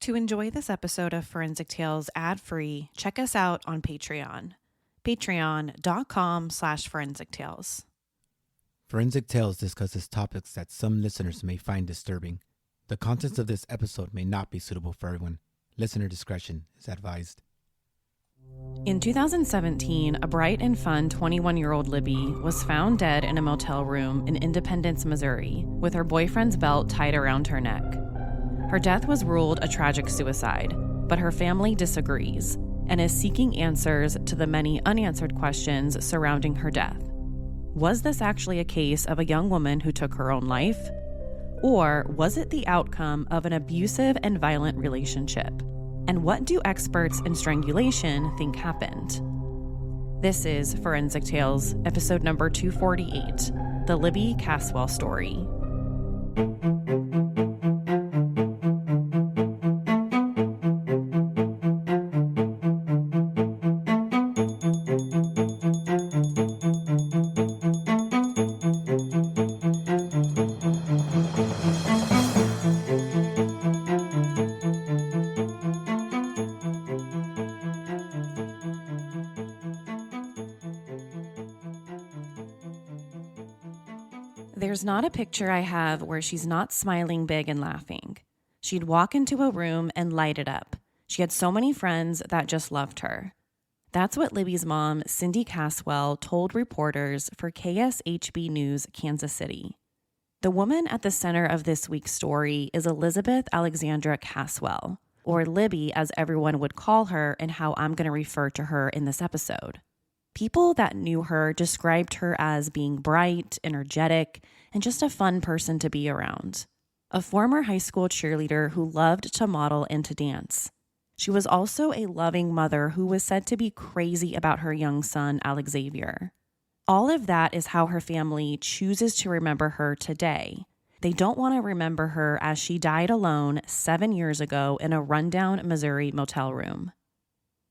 To enjoy this episode of Forensic Tales ad-free, check us out on Patreon. Patreon.com/Forensic Tales. Forensic Tales discusses topics that some listeners may find disturbing. The contents of this episode may not be suitable for everyone. Listener discretion is advised. In 2017, a bright and fun 21-year-old Libby was found dead in a motel room in Independence, Missouri, with her boyfriend's belt tied around her neck. Her death was ruled a tragic suicide, but her family disagrees and is seeking answers to the many unanswered questions surrounding her death. Was this actually a case of a young woman who took her own life? Or was it the outcome of an abusive and violent relationship? And what do experts in strangulation think happened? This is Forensic Tales, episode number 248, The Libby Caswell Story. There's not a picture I have where she's not smiling big and laughing. She'd walk into a room and light it up. She had so many friends that just loved her. That's what Libby's mom, Libby Caswell, told reporters for KSHB News, Kansas City. The woman at the center of this week's story is Elizabeth Alexandra Caswell, or Libby as everyone would call her and how I'm going to refer to her in this episode. People that knew her described her as being bright, energetic, and just a fun person to be around. A former high school cheerleader who loved to model and to dance. She was also a loving mother who was said to be crazy about her young son, Xavier. All of that is how her family chooses to remember her today. They don't want to remember her as she died alone 7 years ago in a rundown Missouri motel room.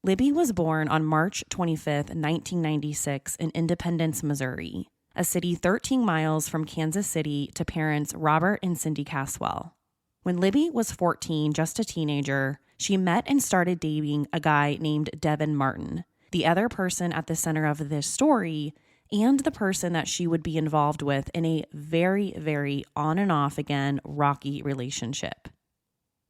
Libby was born on March 25, 1996 in Independence, Missouri, a city 13 miles from Kansas City, to parents Robert and Cindy Caswell. When Libby was 14, just a teenager, she met and started dating a guy named Devin Martin, the other person at the center of this story, and the person that she would be involved with in a very, very on and off again rocky relationship.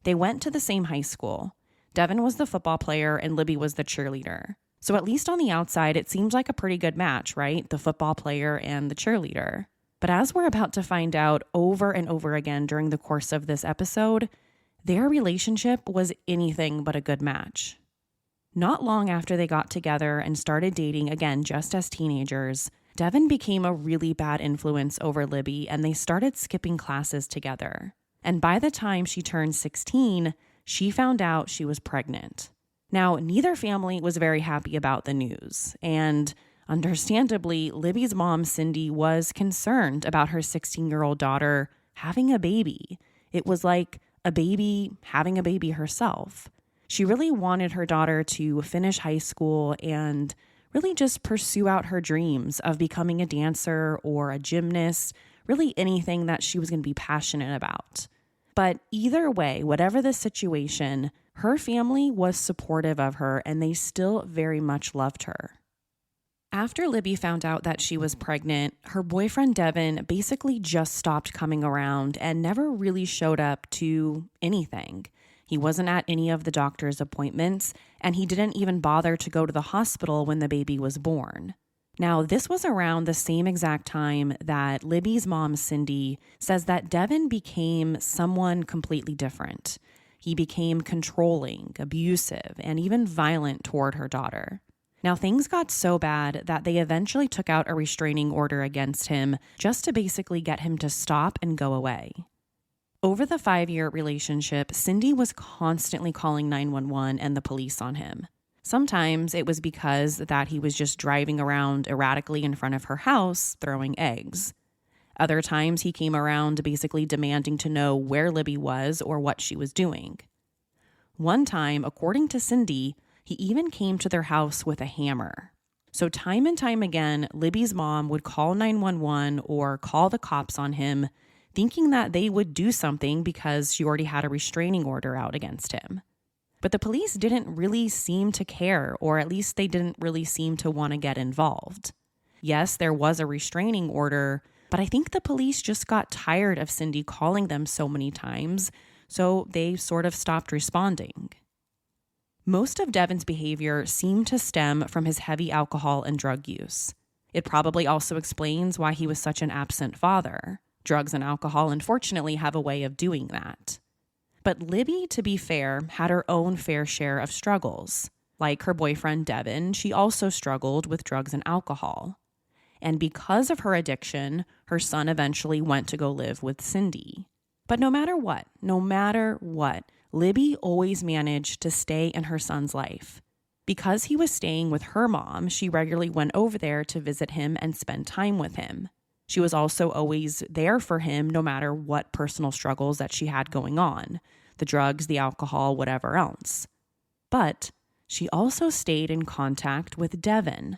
They went to the same high school. Devin was the football player and Libby was the cheerleader. So at least on the outside, it seems like a pretty good match, right? The football player and the cheerleader. But as we're about to find out over and over again during the course of this episode, their relationship was anything but a good match. Not long after they got together and started dating again just as teenagers, Devin became a really bad influence over Libby and they started skipping classes together. And by the time she turned 16, she found out she was pregnant. Now, neither family was very happy about the news, and understandably, Libby's mom, Cindy, was concerned about her 16-year-old daughter having a baby. It was like a baby having a baby herself. She really wanted her daughter to finish high school and really just pursue out her dreams of becoming a dancer or a gymnast, really anything that she was going to be passionate about. But either way, whatever the situation, her family was supportive of her and they still very much loved her. After Libby found out that she was pregnant, her boyfriend Devin basically just stopped coming around and never really showed up to anything. He wasn't at any of the doctor's appointments, and he didn't even bother to go to the hospital when the baby was born. Now, this was around the same exact time that Libby's mom, Cindy, says that Devin became someone completely different. He became controlling, abusive, and even violent toward her daughter. Now, things got so bad that they eventually took out a restraining order against him just to basically get him to stop and go away. Over the 5-year relationship, Cindy was constantly calling 911 and the police on him. Sometimes it was because that he was just driving around erratically in front of her house, throwing eggs. Other times he came around basically demanding to know where Libby was or what she was doing. One time, according to Cindy, he even came to their house with a hammer. So time and time again, Libby's mom would call 911 or call the cops on him, thinking that they would do something because she already had a restraining order out against him. But the police didn't really seem to care, or at least they didn't really seem to want to get involved. Yes, there was a restraining order, but I think the police just got tired of Cindy calling them so many times, so they sort of stopped responding. Most of Devin's behavior seemed to stem from his heavy alcohol and drug use. It probably also explains why he was such an absent father. Drugs and alcohol, unfortunately, have a way of doing that. But Libby, to be fair, had her own fair share of struggles. Like her boyfriend, Devin, she also struggled with drugs and alcohol. And because of her addiction, her son eventually went to go live with Cindy. But no matter what, Libby always managed to stay in her son's life. Because he was staying with her mom, she regularly went over there to visit him and spend time with him. She was also always there for him no matter what personal struggles that she had going on, the drugs, the alcohol, whatever else. But she also stayed in contact with Devin.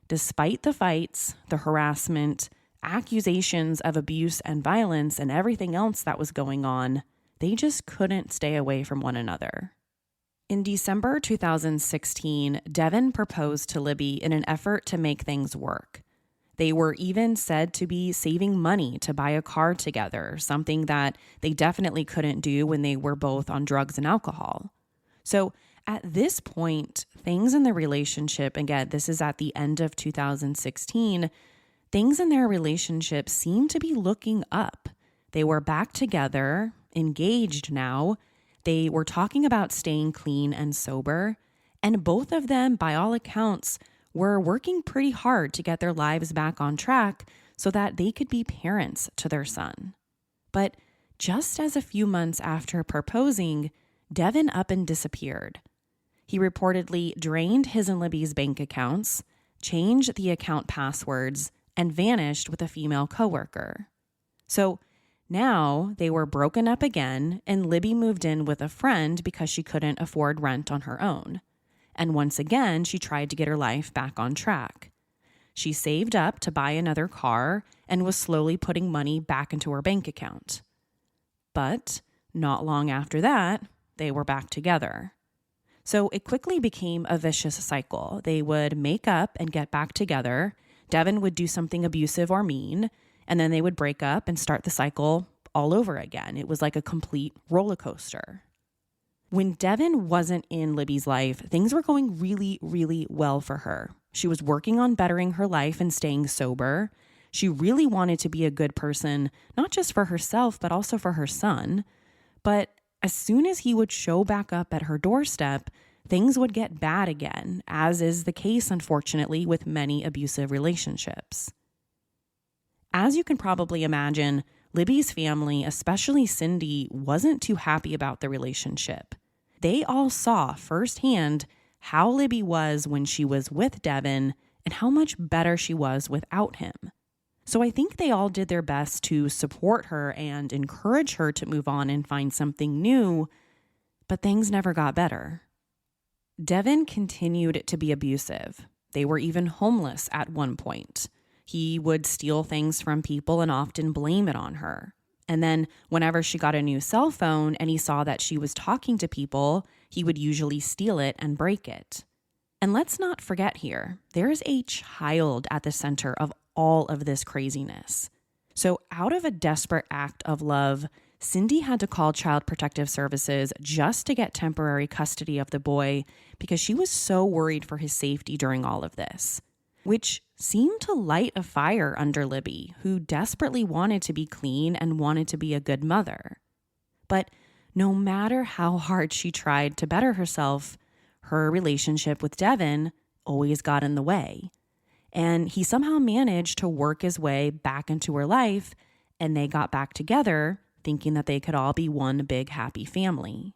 Despite the fights, the harassment, accusations of abuse and violence, and everything else that was going on, they just couldn't stay away from one another. In December 2016, Devin proposed to Libby in an effort to make things work. They were even said to be saving money to buy a car together, something that they definitely couldn't do when they were both on drugs and alcohol. So at this point, things in the relationship, again, this is at the end of 2016, things in their relationship seemed to be looking up. They were back together, engaged now. They were talking about staying clean and sober, and both of them, by all accounts, were working pretty hard to get their lives back on track so that they could be parents to their son. But just as a few months after proposing, Devin up and disappeared. He reportedly drained his and Libby's bank accounts, changed the account passwords, and vanished with a female coworker. So now they were broken up again, and Libby moved in with a friend because she couldn't afford rent on her own. And once again, she tried to get her life back on track. She saved up to buy another car and was slowly putting money back into her bank account. But not long after that, they were back together. So it quickly became a vicious cycle. They would make up and get back together. Devin would do something abusive or mean, and then they would break up and start the cycle all over again. It was like a complete roller coaster. When Devin wasn't in Libby's life, things were going really, really well for her. She was working on bettering her life and staying sober. She really wanted to be a good person, not just for herself, but also for her son. But as soon as he would show back up at her doorstep, things would get bad again, as is the case, unfortunately, with many abusive relationships. As you can probably imagine, Libby's family, especially Cindy, wasn't too happy about the relationship. They all saw firsthand how Libby was when she was with Devin and how much better she was without him. So I think they all did their best to support her and encourage her to move on and find something new, but things never got better. Devin continued to be abusive. They were even homeless at one point. He would steal things from people and often blame it on her. And then whenever she got a new cell phone and he saw that she was talking to people, he would usually steal it and break it. And let's not forget here, there is a child at the center of all of this craziness. So out of a desperate act of love, Cindy had to call Child Protective Services just to get temporary custody of the boy because she was so worried for his safety during all of this, which seemed to light a fire under Libby, who desperately wanted to be clean and wanted to be a good mother. But no matter how hard she tried to better herself, her relationship with Devin always got in the way. And he somehow managed to work his way back into her life, and they got back together, thinking that they could all be one big happy family.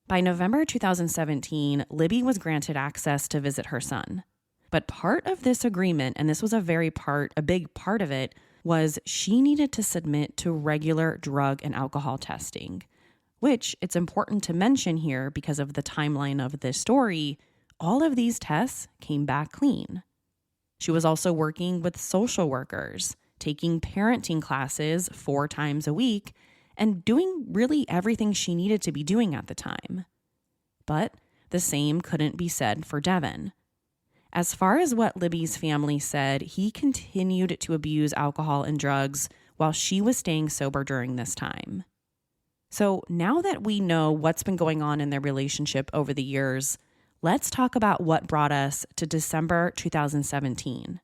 By November 2017, Libby was granted access to visit her son. But part of this agreement, and this was a big part of it, was she needed to submit to regular drug and alcohol testing, which it's important to mention here because of the timeline of this story. All of these tests came back clean. She was also working with social workers, taking parenting classes 4 times a week, and doing really everything she needed to be doing at the time. But the same couldn't be said for Devin. As far as what Libby's family said, he continued to abuse alcohol and drugs while she was staying sober during this time. So now that we know what's been going on in their relationship over the years, let's talk about what brought us to December 2017.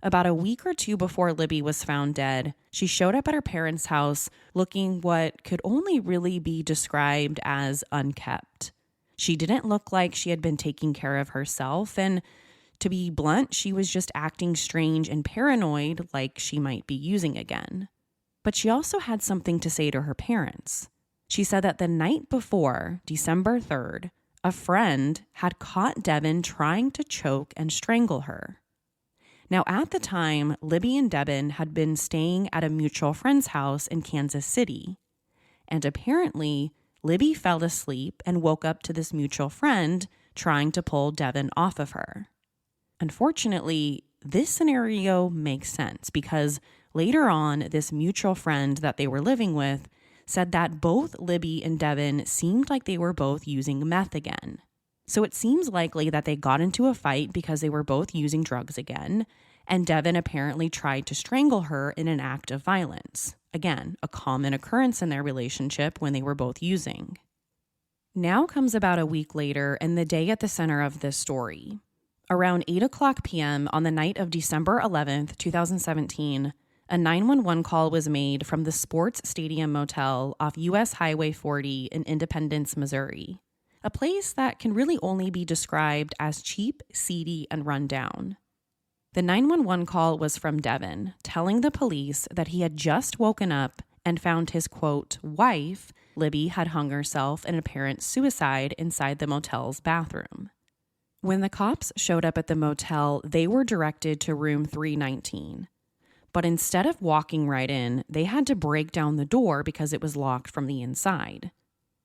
About a week or two before Libby was found dead, she showed up at her parents' house looking what could only really be described as unkempt. She didn't look like she had been taking care of herself, and to be blunt, she was just acting strange and paranoid like she might be using again. But she also had something to say to her parents. She said that the night before, December 3rd, a friend had caught Devin trying to choke and strangle her. Now, at the time, Libby and Devin had been staying at a mutual friend's house in Kansas City. And apparently, Libby fell asleep and woke up to this mutual friend trying to pull Devin off of her. Unfortunately, this scenario makes sense because later on, this mutual friend that they were living with said that both Libby and Devin seemed like they were both using meth again. So it seems likely that they got into a fight because they were both using drugs again, and Devin apparently tried to strangle her in an act of violence. Again, a common occurrence in their relationship when they were both using. Now comes about a week later and the day at the center of this story. Around 8:00 p.m. on the night of December 11th, 2017, a 911 call was made from the Sports Stadium Motel off U.S. Highway 40 in Independence, Missouri, a place that can really only be described as cheap, seedy, and run down. The 911 call was from Devin, telling the police that he had just woken up and found his, quote, wife, Libby, had hung herself in apparent suicide inside the motel's bathroom. When the cops showed up at the motel, they were directed to room 319. But instead of walking right in, they had to break down the door because it was locked from the inside.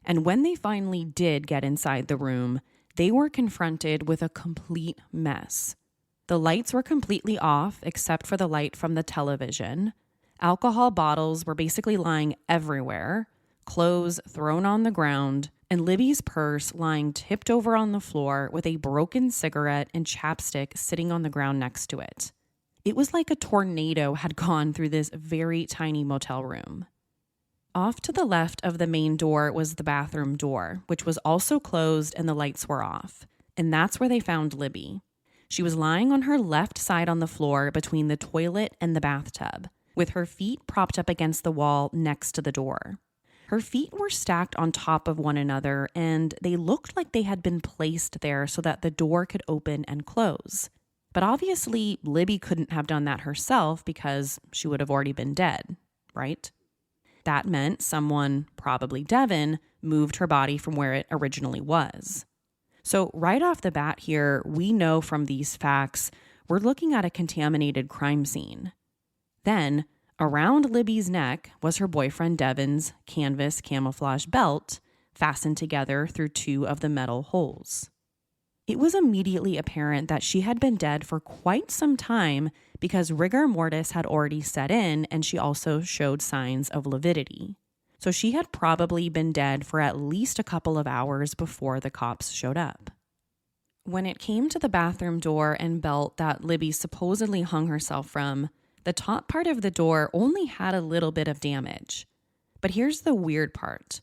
And when they finally did get inside the room, they were confronted with a complete mess. The lights were completely off except for the light from the television. Alcohol bottles were basically lying everywhere, clothes thrown on the ground, and Libby's purse lying tipped over on the floor with a broken cigarette and chapstick sitting on the ground next to it. It was like a tornado had gone through this very tiny motel room. Off to the left of the main door was the bathroom door, which was also closed and the lights were off. And that's where they found Libby. She was lying on her left side on the floor between the toilet and the bathtub, with her feet propped up against the wall next to the door. Her feet were stacked on top of one another, and they looked like they had been placed there so that the door could open and close. But obviously, Libby couldn't have done that herself because she would have already been dead, right? That meant someone, probably Devin, moved her body from where it originally was. So right off the bat here, we know from these facts, we're looking at a contaminated crime scene. Then, around Libby's neck was her boyfriend Devin's canvas camouflage belt, fastened together through 2 of the metal holes. It was immediately apparent that she had been dead for quite some time because rigor mortis had already set in and she also showed signs of lividity. So she had probably been dead for at least a couple of hours before the cops showed up. When it came to the bathroom door and belt that Libby supposedly hung herself from, the top part of the door only had a little bit of damage. But here's the weird part.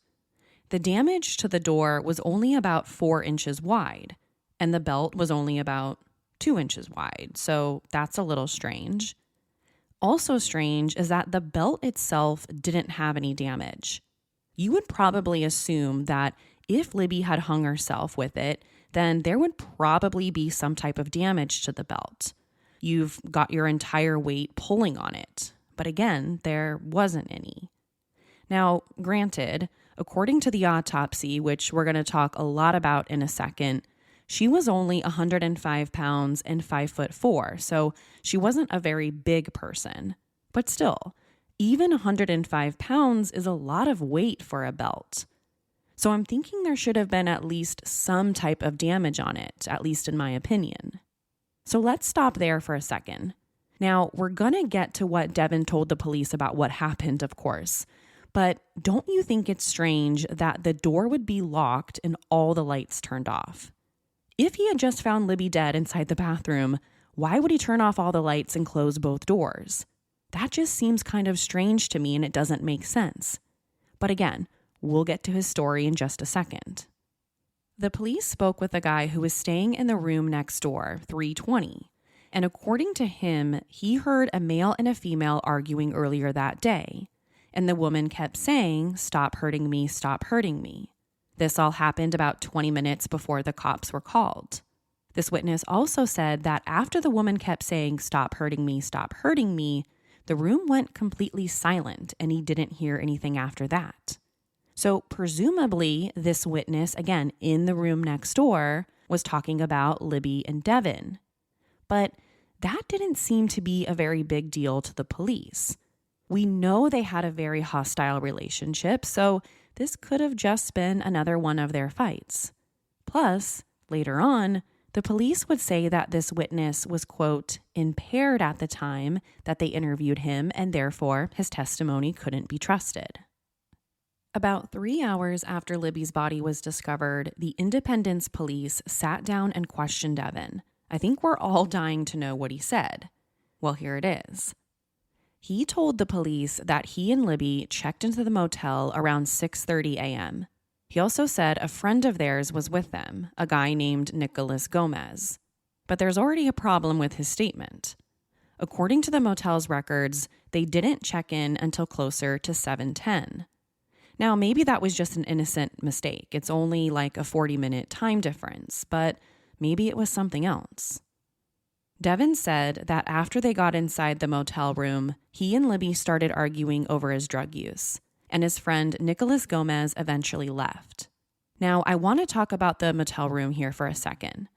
The damage to the door was only about 4 inches wide, and the belt was only about 2 inches wide, so that's a little strange. Also strange is that the belt itself didn't have any damage. You would probably assume that if Libby had hung herself with it, then there would probably be some type of damage to the belt. You've got your entire weight pulling on it. But again, there wasn't any. Now, granted, according to the autopsy, which we're going to talk a lot about in a second, she was only 105 pounds and 5'4", so she wasn't a very big person. But still, even 105 pounds is a lot of weight for a belt. So I'm thinking there should have been at least some type of damage on it, at least in my opinion. So let's stop there for a second. Now, we're gonna get to what Devin told the police about what happened, of course. But don't you think it's strange that the door would be locked and all the lights turned off? If he had just found Libby dead inside the bathroom, why would he turn off all the lights and close both doors? That just seems kind of strange to me and it doesn't make sense. But again, we'll get to his story in just a second. The police spoke with a guy who was staying in the room next door, 320. And according to him, he heard a male and a female arguing earlier that day. And the woman kept saying, "Stop hurting me, stop hurting me." This all happened about 20 minutes before the cops were called. This witness also said that after the woman kept saying, "Stop hurting me, stop hurting me," the room went completely silent and he didn't hear anything after that. So presumably this witness, again, in the room next door, was talking about Libby and Devin. But that didn't seem to be a very big deal to the police. We know they had a very hostile relationship, so this could have just been another one of their fights. Plus, later on, the police would say that this witness was, quote, impaired at the time that they interviewed him, and therefore his testimony couldn't be trusted. About 3 hours after Libby's body was discovered, the Independence police sat down and questioned Devin. I think we're all dying to know what he said. Well, here it is. He told the police that he and Libby checked into the motel around 6:30 a.m. He also said a friend of theirs was with them, a guy named Nicholas Gomez. But there's already a problem with his statement. According to the motel's records, they didn't check in until closer to 7:10. Now, maybe that was just an innocent mistake. It's only like a 40-minute time difference, but maybe it was something else. Devin said that after they got inside the motel room, he and Libby started arguing over his drug use, and his friend Nicholas Gomez eventually left. Now, I want to talk about the motel room here for a second.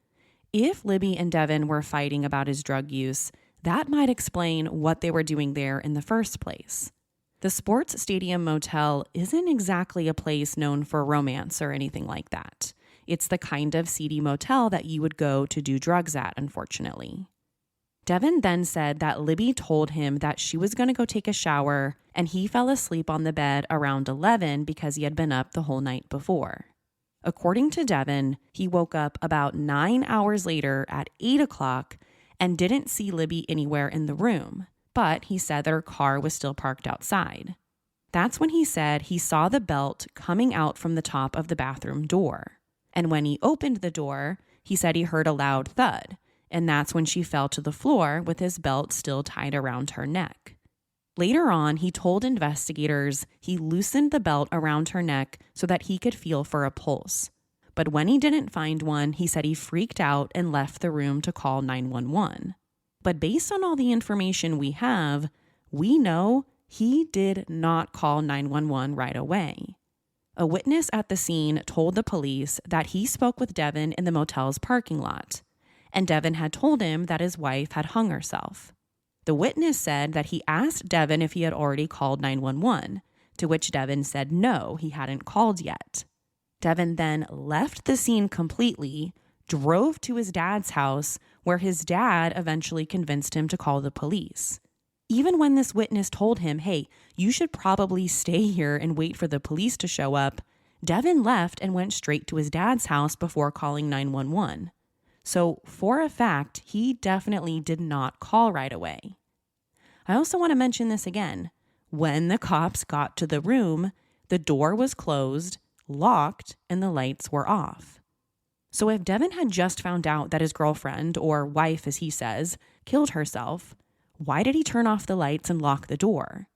If Libby and Devin were fighting about his drug use, that might explain what they were doing there in the first place. The Sports Stadium Motel isn't exactly a place known for romance or anything like that. It's the kind of seedy motel that you would go to do drugs at, unfortunately. Devin then said that Libby told him that she was going to go take a shower, and he fell asleep on the bed around 11 because he had been up the whole night before. According to Devin, he woke up about 9 hours later at 8 o'clock and didn't see Libby anywhere in the room, but he said that her car was still parked outside. That's when he said he saw the belt coming out from the top of the bathroom door. And when he opened the door, he said he heard a loud thud, and that's when she fell to the floor with his belt still tied around her neck. Later on, he told investigators he loosened the belt around her neck so that he could feel for a pulse. But when he didn't find one, he said he freaked out and left the room to call 911. But based on all the information we have, we know he did not call 911 right away. A witness at the scene told the police that he spoke with Devin in the motel's parking lot, and Devin had told him that his wife had hung herself. The witness said that he asked Devin if he had already called 911, to which Devin said no, he hadn't called yet. Devin then left the scene completely, drove to his dad's house, where his dad eventually convinced him to call the police. Even when this witness told him, hey, you should probably stay here and wait for the police to show up, Devin left and went straight to his dad's house before calling 911. So for a fact, he definitely did not call right away. I also want to mention this again. When the cops got to the room, the door was closed, locked, and the lights were off. So if Devin had just found out that his girlfriend, or wife as he says, killed herself, why did he turn off the lights and lock the door?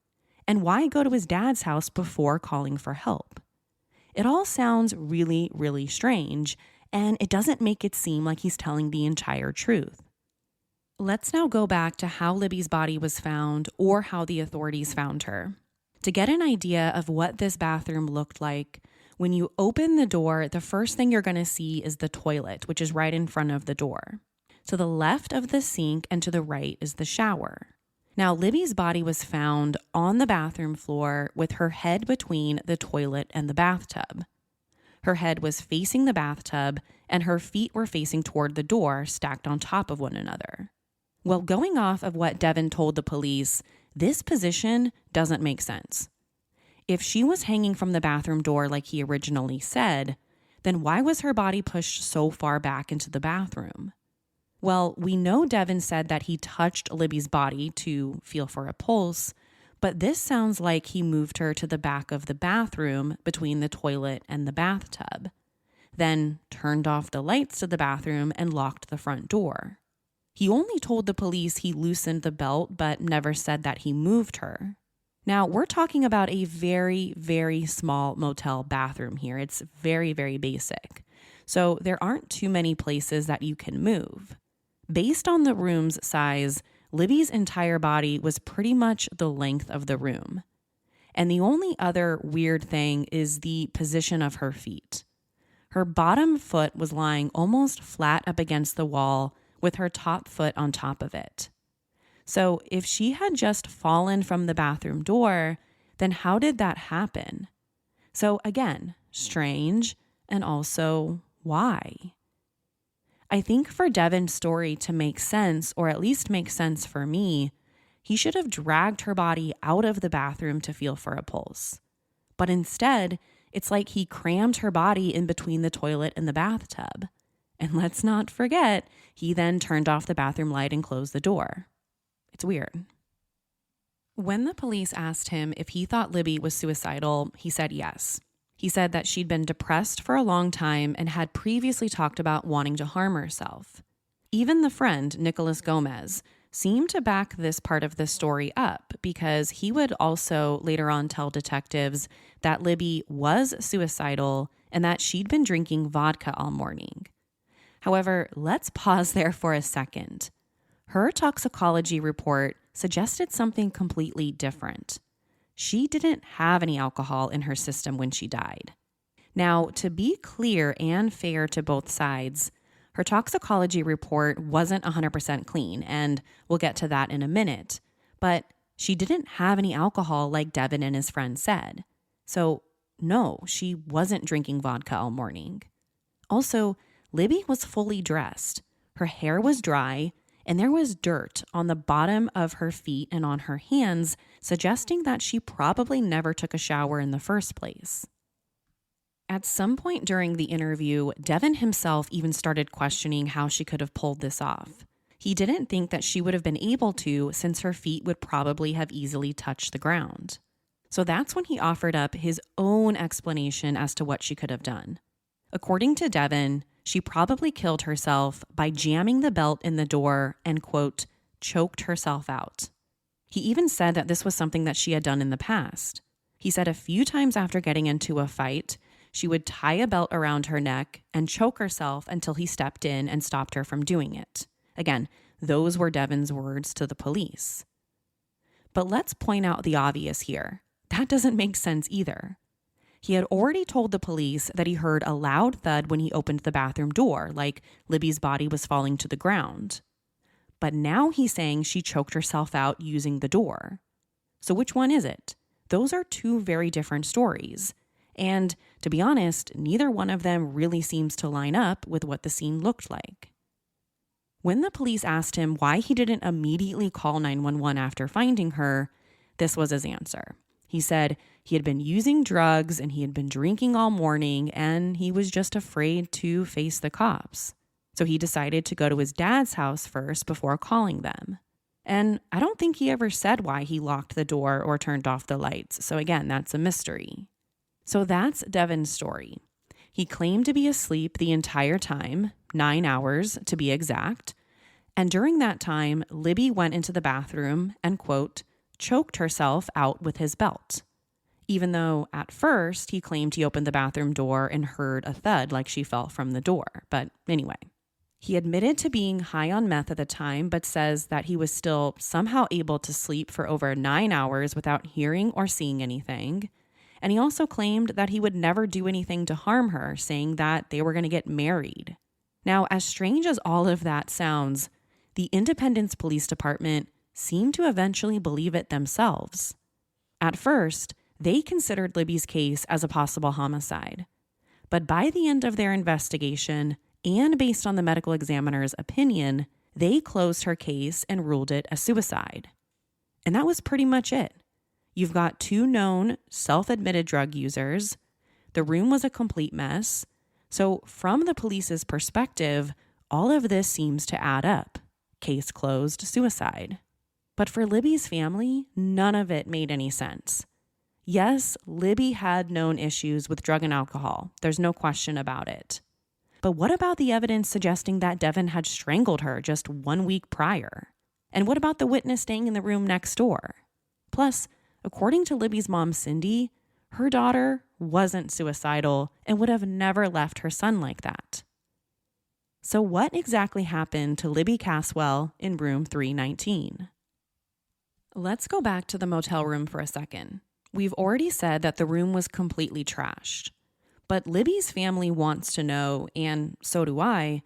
And why go to his dad's house before calling for help? It all sounds really, really strange, and it doesn't make it seem like he's telling the entire truth. Let's now go back to how Libby's body was found, or how the authorities found her. To get an idea of what this bathroom looked like, when you open the door, the first thing you're going to see is the toilet, which is right in front of the door. To the left of the sink and to the right is the shower. Now, Libby's body was found on the bathroom floor with her head between the toilet and the bathtub. Her head was facing the bathtub and her feet were facing toward the door, stacked on top of one another. Well, going off of what Devin told the police, this position doesn't make sense. If she was hanging from the bathroom door like he originally said, then why was her body pushed so far back into the bathroom? Well, we know Devin said that he touched Libby's body to feel for a pulse, but this sounds like he moved her to the back of the bathroom between the toilet and the bathtub, then turned off the lights to the bathroom and locked the front door. He only told the police he loosened the belt, but never said that he moved her. Now, we're talking about a very, very small motel bathroom here. It's very, very basic. So there aren't too many places that you can move. Based on the room's size, Libby's entire body was pretty much the length of the room. And the only other weird thing is the position of her feet. Her bottom foot was lying almost flat up against the wall with her top foot on top of it. So if she had just fallen from the bathroom door, then how did that happen? So again, strange, and also why? I think for Devin's story to make sense, or at least make sense for me, he should have dragged her body out of the bathroom to feel for a pulse. But instead, it's like he crammed her body in between the toilet and the bathtub. And let's not forget, he then turned off the bathroom light and closed the door. It's weird. When the police asked him if he thought Libby was suicidal, he said yes. He said that she'd been depressed for a long time and had previously talked about wanting to harm herself. Even the friend, Nicholas Gomez, seemed to back this part of the story up because he would also later on tell detectives that Libby was suicidal and that she'd been drinking vodka all morning. However, let's pause there for a second. Her toxicology report suggested something completely different. She didn't have any alcohol in her system when she died. Now, to be clear and fair to both sides, her toxicology report wasn't 100% clean, and we'll get to that in a minute. But she didn't have any alcohol like Devin and his friend said. So, no, she wasn't drinking vodka all morning. Also, Libby was fully dressed. Her hair was dry, and there was dirt on the bottom of her feet and on her hands, suggesting that she probably never took a shower in the first place. At some point during the interview, Devin himself even started questioning how she could have pulled this off. He didn't think that she would have been able to, since her feet would probably have easily touched the ground. So that's when he offered up his own explanation as to what she could have done. According to Devin, she probably killed herself by jamming the belt in the door and, quote, choked herself out. He even said that this was something that she had done in the past. He said a few times after getting into a fight, she would tie a belt around her neck and choke herself until he stepped in and stopped her from doing it. Again, those were Devin's words to the police. But let's point out the obvious here. That doesn't make sense either. He had already told the police that he heard a loud thud when he opened the bathroom door, like Libby's body was falling to the ground. But now he's saying she choked herself out using the door. So which one is it? Those are two very different stories. And to be honest, neither one of them really seems to line up with what the scene looked like. When the police asked him why he didn't immediately call 911 after finding her, this was his answer. He said he had been using drugs and he had been drinking all morning and he was just afraid to face the cops. So he decided to go to his dad's house first before calling them. And I don't think he ever said why he locked the door or turned off the lights. So again, that's a mystery. So that's Devin's story. He claimed to be asleep the entire time, 9 hours to be exact. And during that time, Libby went into the bathroom and, quote, choked herself out with his belt. Even though at first he claimed he opened the bathroom door and heard a thud like she fell from the door. But anyway, he admitted to being high on meth at the time, but says that he was still somehow able to sleep for over 9 hours without hearing or seeing anything. And he also claimed that he would never do anything to harm her, saying that they were going to get married. Now, as strange as all of that sounds, the Independence Police Department seemed to eventually believe it themselves. At first, they considered Libby's case as a possible homicide. But by the end of their investigation, and based on the medical examiner's opinion, They closed her case and ruled it a suicide. And that was pretty much it. You've got 2 known self-admitted drug users. The room was a complete mess. So from the police's perspective, all of this seems to add up. Case closed, suicide. But for Libby's family, none of it made any sense. Yes, Libby had known issues with drug and alcohol. There's no question about it. But what about the evidence suggesting that Devin had strangled her just 1 week prior? And what about the witness staying in the room next door? Plus, according to Libby's mom, Cindy, her daughter wasn't suicidal and would have never left her son like that. So what exactly happened to Libby Caswell in room 319? Let's go back to the motel room for a second. We've already said that the room was completely trashed. But Libby's family wants to know, and so do I,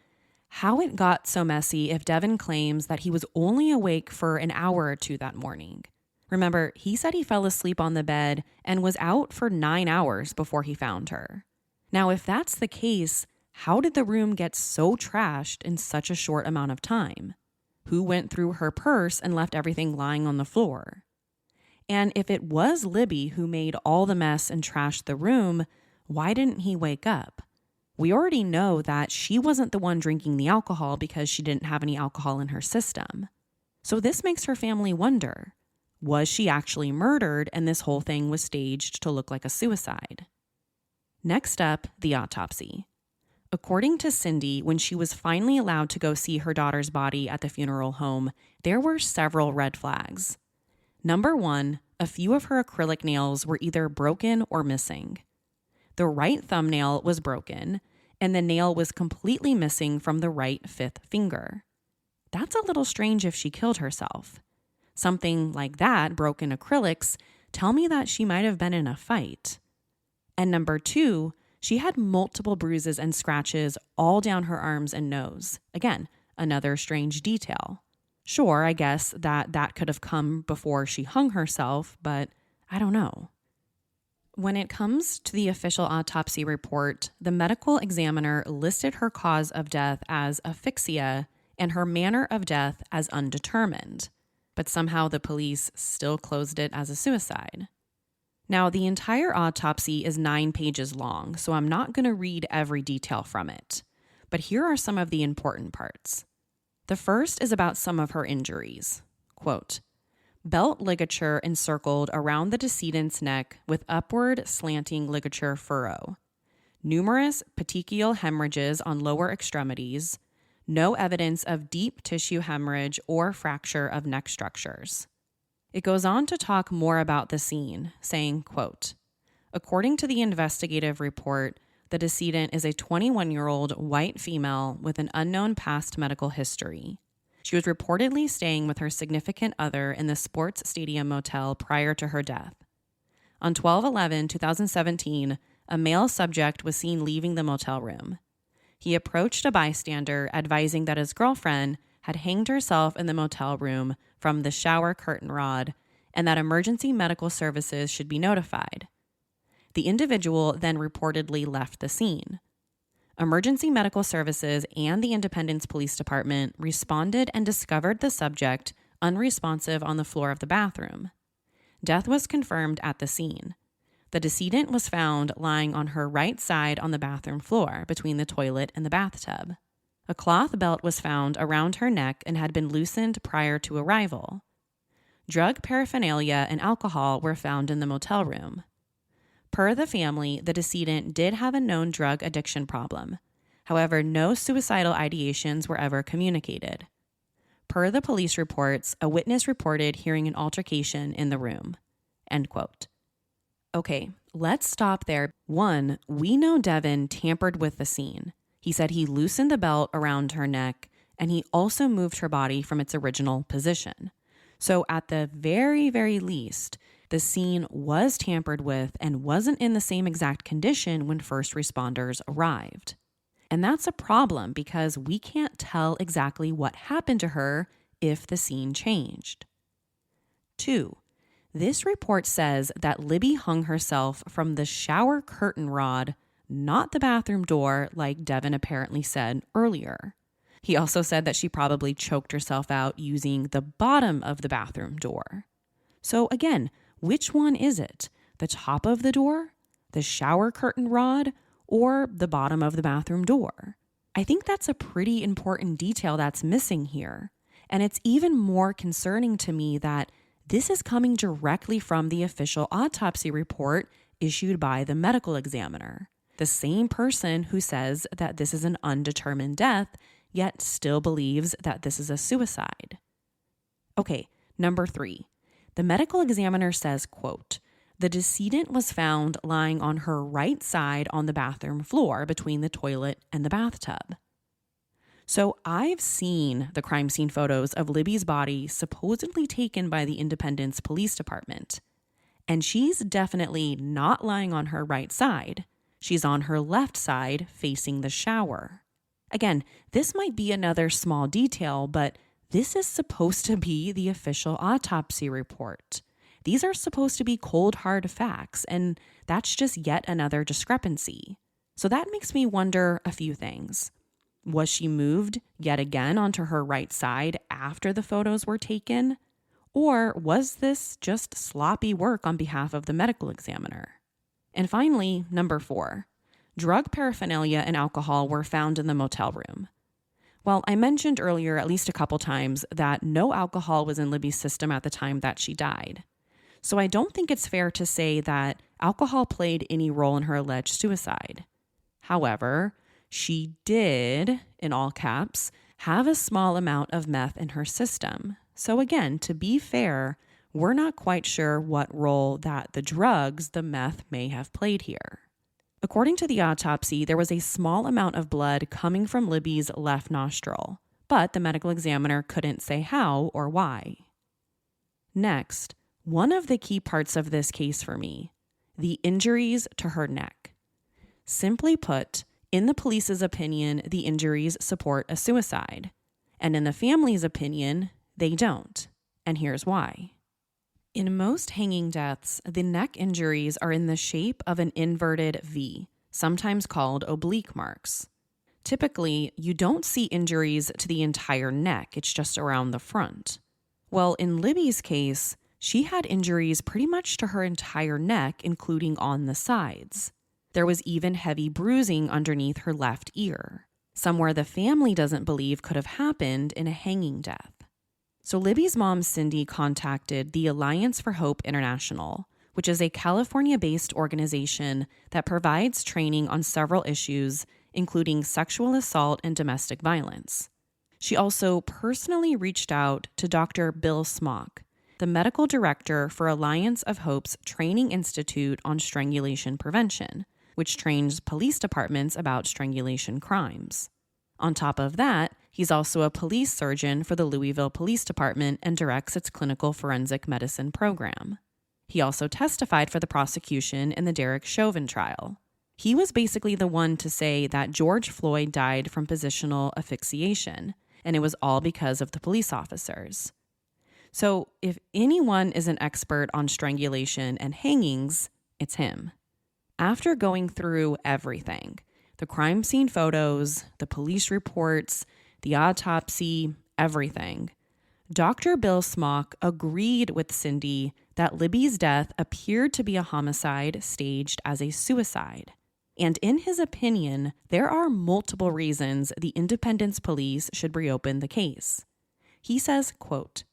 how it got so messy if Devin claims that he was only awake for an hour or 2 that morning. Remember, he said he fell asleep on the bed and was out for 9 hours before he found her. Now, if that's the case, how did the room get so trashed in such a short amount of time? Who went through her purse and left everything lying on the floor? And if it was Libby who made all the mess and trashed the room, why didn't he wake up? We already know that she wasn't the one drinking the alcohol because she didn't have any alcohol in her system. So this makes her family wonder, was she actually murdered and this whole thing was staged to look like a suicide? Next up, the autopsy. According to Cindy, when she was finally allowed to go see her daughter's body at the funeral home, there were several red flags. Number 1, a few of her acrylic nails were either broken or missing. The right thumbnail was broken, and the nail was completely missing from the right 5th finger. That's a little strange if she killed herself. Something like that, broken acrylics, tell me that she might have been in a fight. And number 2, she had multiple bruises and scratches all down her arms and nose. Again, another strange detail. Sure, I guess that could have come before she hung herself, but I don't know. When it comes to the official autopsy report, the medical examiner listed her cause of death as asphyxia and her manner of death as undetermined, but somehow the police still closed it as a suicide. Now, the entire autopsy is 9 pages long, so I'm not going to read every detail from it, but here are some of the important parts. The first is about some of her injuries. Quote, belt ligature encircled around the decedent's neck with upward slanting ligature furrow. Numerous petechial hemorrhages on lower extremities. No evidence of deep tissue hemorrhage or fracture of neck structures. It goes on to talk more about the scene, saying, quote, according to the investigative report, the decedent is a 21-year-old white female with an unknown past medical history. She was reportedly staying with her significant other in the sports stadium motel prior to her death. On 12/11/2017, a male subject was seen leaving the motel room. He approached a bystander, advising that his girlfriend had hanged herself in the motel room from the shower curtain rod and that emergency medical services should be notified. The individual then reportedly left the scene. Emergency medical services and the Independence Police Department responded and discovered the subject unresponsive on the floor of the bathroom. Death was confirmed at the scene. The decedent was found lying on her right side on the bathroom floor between the toilet and the bathtub. A cloth belt was found around her neck and had been loosened prior to arrival. Drug paraphernalia and alcohol were found in the motel room. Per the family, the decedent did have a known drug addiction problem. However, no suicidal ideations were ever communicated. Per the police reports, a witness reported hearing an altercation in the room. End quote. Okay, let's stop there. 1, we know Devin tampered with the scene. He said he loosened the belt around her neck, and he also moved her body from its original position. So at the very, very least, the scene was tampered with and wasn't in the same exact condition when first responders arrived. And that's a problem because we can't tell exactly what happened to her if the scene changed. 2, this report says that Libby hung herself from the shower curtain rod, not the bathroom door like Devin apparently said earlier. He also said that she probably choked herself out using the bottom of the bathroom door. So again, which one is it? The top of the door, the shower curtain rod, or the bottom of the bathroom door? I think that's a pretty important detail that's missing here. And it's even more concerning to me that this is coming directly from the official autopsy report issued by the medical examiner, the same person who says that this is an undetermined death, yet still believes that this is a suicide. Okay, number 3. The medical examiner says, quote, "The decedent was found lying on her right side on the bathroom floor between the toilet and the bathtub." So I've seen the crime scene photos of Libby's body supposedly taken by the Independence Police Department. And she's definitely not lying on her right side. She's on her left side facing the shower. Again, this might be another small detail, but this is supposed to be the official autopsy report. These are supposed to be cold, hard facts, and that's just yet another discrepancy. So that makes me wonder a few things. Was she moved yet again onto her right side after the photos were taken? Or was this just sloppy work on behalf of the medical examiner? And finally, number 4, drug paraphernalia and alcohol were found in the motel room. Well, I mentioned earlier at least a couple times that no alcohol was in Libby's system at the time that she died. So I don't think it's fair to say that alcohol played any role in her alleged suicide. However, she did, in all caps, have a small amount of meth in her system. So again, to be fair, we're not quite sure what role that the drugs, the meth, may have played here. According to the autopsy, there was a small amount of blood coming from Libby's left nostril, but the medical examiner couldn't say how or why. Next, one of the key parts of this case for me, the injuries to her neck. Simply put, in the police's opinion, the injuries support a suicide. And in the family's opinion, they don't. And here's why. In most hanging deaths, the neck injuries are in the shape of an inverted V, sometimes called oblique marks. Typically, you don't see injuries to the entire neck, it's just around the front. Well, in Libby's case, she had injuries pretty much to her entire neck, including on the sides. There was even heavy bruising underneath her left ear, somewhere the family doesn't believe could have happened in a hanging death. So Libby's mom, Cindy, contacted the Alliance for Hope International, which is a California-based organization that provides training on several issues, including sexual assault and domestic violence. She also personally reached out to Dr. Bill Smock, the medical director for Alliance of Hope's Training Institute on Strangulation Prevention, which trains police departments about strangulation crimes. On top of that, he's also a police surgeon for the Louisville Police Department and directs its clinical forensic medicine program. He also testified for the prosecution in the Derek Chauvin trial. He was basically the one to say that George Floyd died from positional asphyxiation, and it was all because of the police officers. So if anyone is an expert on strangulation and hangings, it's him. After going through everything, the crime scene photos, the police reports, the autopsy, everything, Dr. Bill Smock agreed with Cindy that Libby's death appeared to be a homicide staged as a suicide. And in his opinion, there are multiple reasons the Independence Police should reopen the case. He says, quote,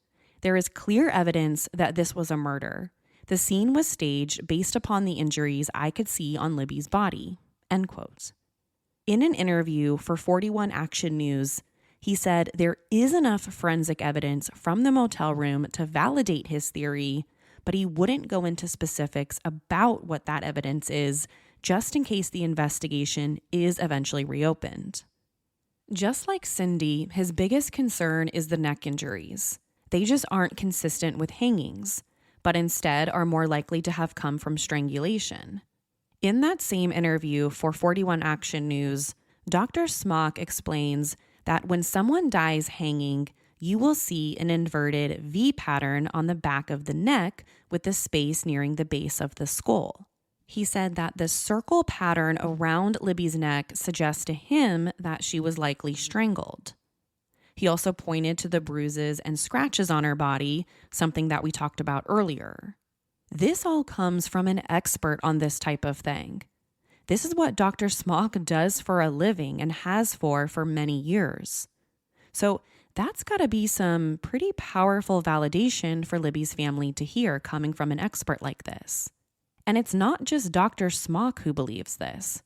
"There is clear evidence that this was a murder. The scene was staged based upon the injuries I could see on Libby's body," end quote. In an interview for 41 Action News, he said there is enough forensic evidence from the motel room to validate his theory, but he wouldn't go into specifics about what that evidence is, just in case the investigation is eventually reopened. Just like Cindy, his biggest concern is the neck injuries. They just aren't consistent with hangings, but instead are more likely to have come from strangulation. In that same interview for 41 Action News, Dr. Smock explains that when someone dies hanging, you will see an inverted V pattern on the back of the neck with the space nearing the base of the skull. He said that the circle pattern around Libby's neck suggests to him that she was likely strangled. He also pointed to the bruises and scratches on her body, something that we talked about earlier. This all comes from an expert on this type of thing. This is what Dr. Smock does for a living and has for many years. So that's got to be some pretty powerful validation for Libby's family to hear coming from an expert like this. And it's not just Dr. Smock who believes this.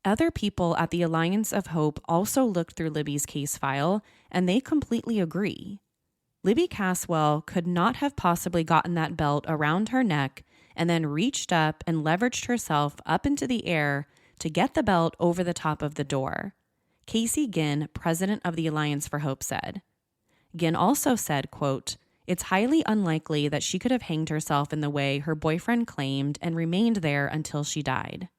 Other people at the Alliance of Hope also looked through Libby's case file, and they completely agree. Libby Caswell could not have possibly gotten that belt around her neck and then reached up and leveraged herself up into the air to get the belt over the top of the door. Casey Ginn, president of the Alliance for Hope, said. Ginn also said, quote, "It's highly unlikely that she could have hanged herself in the way her boyfriend claimed and remained there until she died."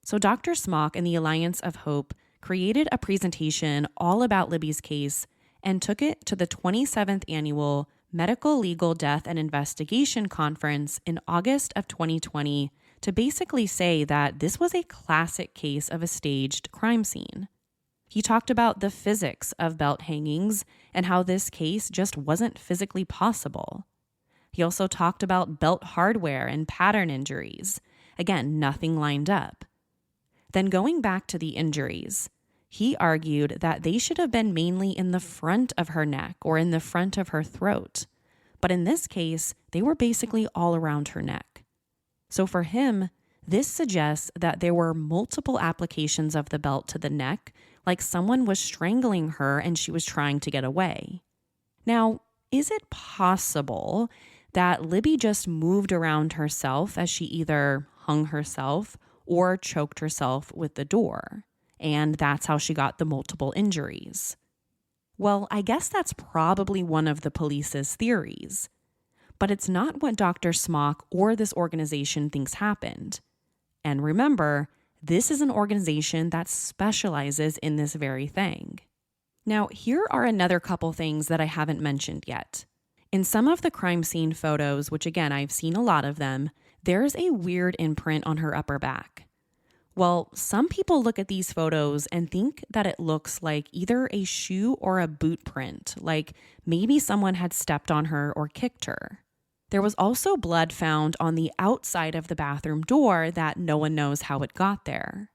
So Dr. Smock and the Alliance of Hope created a presentation all about Libby's case and took it to the 27th annual Medical Legal Death and Investigation Conference in August of 2020 to basically say that this was a classic case of a staged crime scene. He talked about the physics of belt hangings and how this case just wasn't physically possible. He also talked about belt hardware and pattern injuries. Again, nothing lined up. Then going back to the injuries, he argued that they should have been mainly in the front of her neck or in the front of her throat. But in this case, they were basically all around her neck. So for him, this suggests that there were multiple applications of the belt to the neck, like someone was strangling her and she was trying to get away. Now, is it possible that Libby just moved around herself as she either hung herself or choked herself with the door, and that's how she got the multiple injuries? Well, I guess that's probably one of the police's theories, but it's not what Dr. Smock or this organization thinks happened. And remember, this is an organization that specializes in this very thing. Now, here are another couple things that I haven't mentioned yet. In some of the crime scene photos, which again, I've seen a lot of them, there's a weird imprint on her upper back. Well, some people look at these photos and think that it looks like either a shoe or a boot print, like maybe someone had stepped on her or kicked her. There was also blood found on the outside of the bathroom door that no one knows how it got there.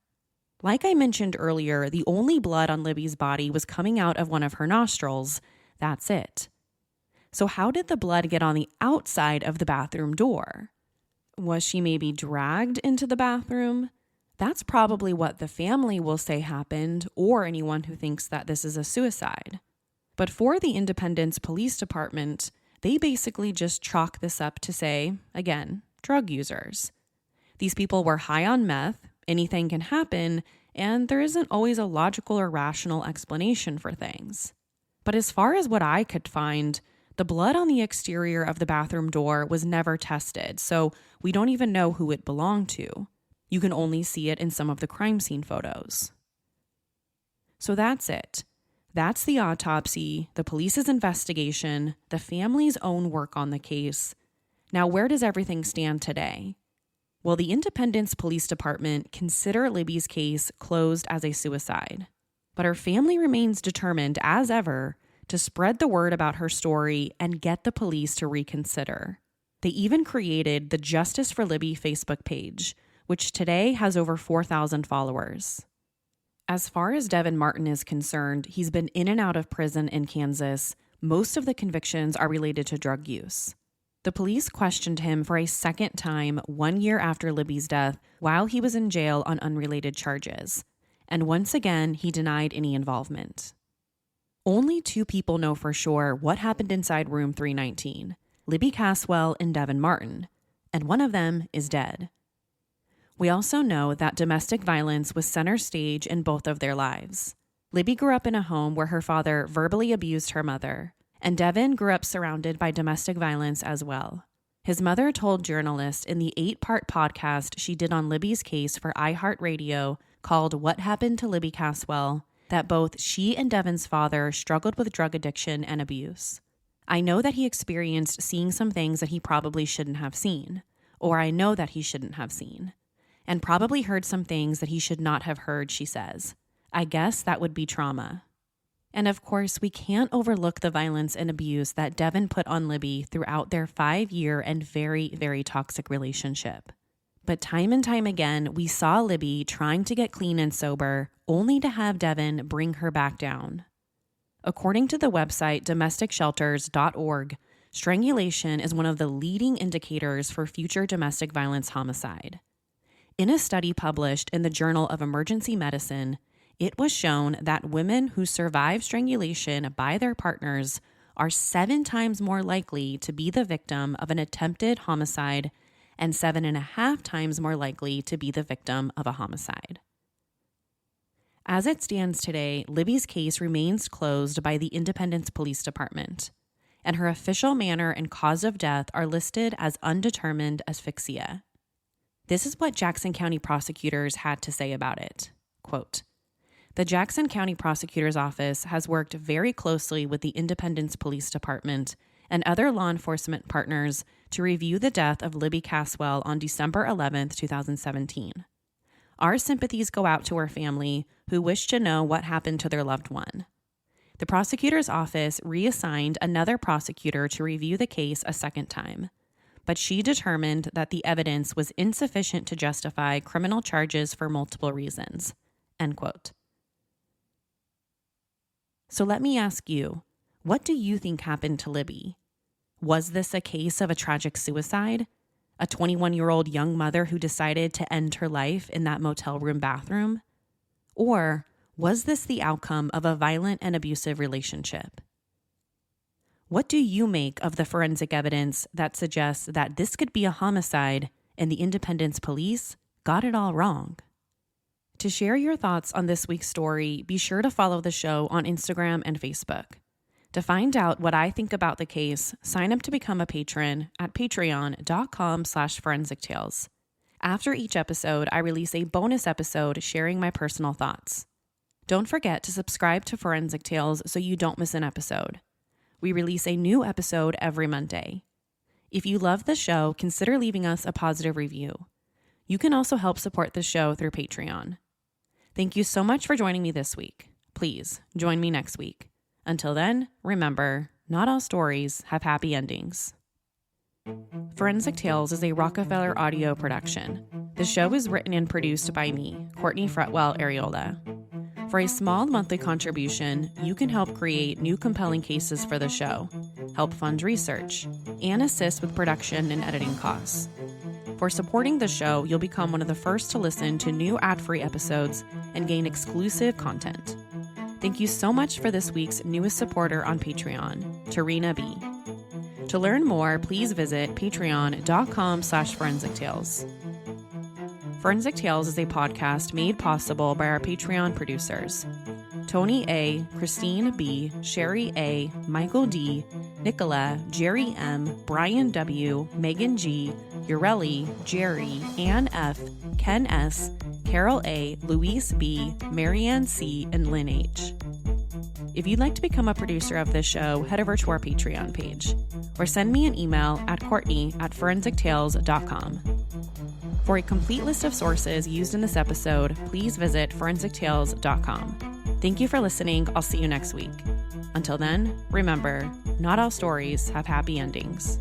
Like I mentioned earlier, the only blood on Libby's body was coming out of one of her nostrils. That's it. So how did the blood get on the outside of the bathroom door? Was she maybe dragged into the bathroom? That's probably what the family will say happened, or anyone who thinks that this is a suicide. But for the Independence Police Department, they basically just chalk this up to say, again, drug users. These people were high on meth, anything can happen, and there isn't always a logical or rational explanation for things. But as far as what I could find, the blood on the exterior of the bathroom door was never tested, so we don't even know who it belonged to. You can only see it in some of the crime scene photos. So that's it. That's the autopsy, the police's investigation, the family's own work on the case. Now, where does everything stand today? Well, the Independence Police Department consider Libby's case closed as a suicide, but her family remains determined, as ever, to spread the word about her story and get the police to reconsider. They even created the Justice for Libby Facebook page, which today has over 4,000 followers. As far as Devin Martin is concerned, he's been in and out of prison in Kansas. Most of the convictions are related to drug use. The police questioned him for a second time 1 year after Libby's death while he was in jail on unrelated charges. And once again, he denied any involvement. Only 2 people know for sure what happened inside room 319, Libby Caswell and Devin Martin, and one of them is dead. We also know that domestic violence was center stage in both of their lives. Libby grew up in a home where her father verbally abused her mother, and Devin grew up surrounded by domestic violence as well. His mother told journalists in the 8-part podcast she did on Libby's case for iHeartRadio called What Happened to Libby Caswell that both she and Devin's father struggled with drug addiction and abuse. I know that he experienced seeing some things that he probably shouldn't have seen, or I know that he shouldn't have seen, and probably heard some things that he should not have heard, she says. I guess that would be trauma. And of course, we can't overlook the violence and abuse that Devin put on Libby throughout their 5-year and very, very toxic relationship. But time and time again, we saw Libby trying to get clean and sober, only to have Devin bring her back down. According to the website domesticshelters.org, strangulation is one of the leading indicators for future domestic violence homicide. In a study published in the Journal of Emergency Medicine, it was shown that women who survive strangulation by their partners are 7 times more likely to be the victim of an attempted homicide and 7.5 times more likely to be the victim of a homicide. As it stands today, Libby's case remains closed by the Independence Police Department, and her official manner and cause of death are listed as undetermined asphyxia. This is what Jackson County prosecutors had to say about it. Quote, "The Jackson County Prosecutor's Office has worked very closely with the Independence Police Department and other law enforcement partners to review the death of Libby Caswell on December 11, 2017. Our sympathies go out to her family, who wish to know what happened to their loved one. The prosecutor's office reassigned another prosecutor to review the case a second time, but she determined that the evidence was insufficient to justify criminal charges for multiple reasons." End quote. So let me ask you, what do you think happened to Libby? Was this a case of a tragic suicide? A 21-year-old young mother who decided to end her life in that motel room bathroom? Or was this the outcome of a violent and abusive relationship? What do you make of the forensic evidence that suggests that this could be a homicide and the Independence Police got it all wrong? To share your thoughts on this week's story, be sure to follow the show on Instagram and Facebook. To find out what I think about the case, sign up to become a patron at patreon.com/forensictales. After each episode, I release a bonus episode sharing my personal thoughts. Don't forget to subscribe to Forensic Tales so you don't miss an episode. We release a new episode every Monday. If you love the show, consider leaving us a positive review. You can also help support the show through Patreon. Thank you so much for joining me this week. Please join me next week. Until then, remember, not all stories have happy endings. Forensic Tales is a Rockefeller audio production. The show is written and produced by me, Courtney Fretwell Areola. For a small monthly contribution, you can help create new compelling cases for the show, help fund research, and assist with production and editing costs. For supporting the show, you'll become one of the first to listen to new ad-free episodes and gain exclusive content. Thank you so much for this week's newest supporter on Patreon, Tarina B. To learn more, please visit patreon.com/forensictales. Forensic Tales is a podcast made possible by our Patreon producers, Tony A., Christine B., Sherry A., Michael D., Nicola, Jerry M., Brian W., Megan G., Ureli, Jerry, Ann F., Ken S., Carol A., Luis B., Marianne C., and Lynn H. If you'd like to become a producer of this show, head over to our Patreon page or send me an email at courtney@forensictales.com. For a complete list of sources used in this episode, please visit forensictales.com. Thank you for listening. I'll see you next week. Until then, remember, not all stories have happy endings.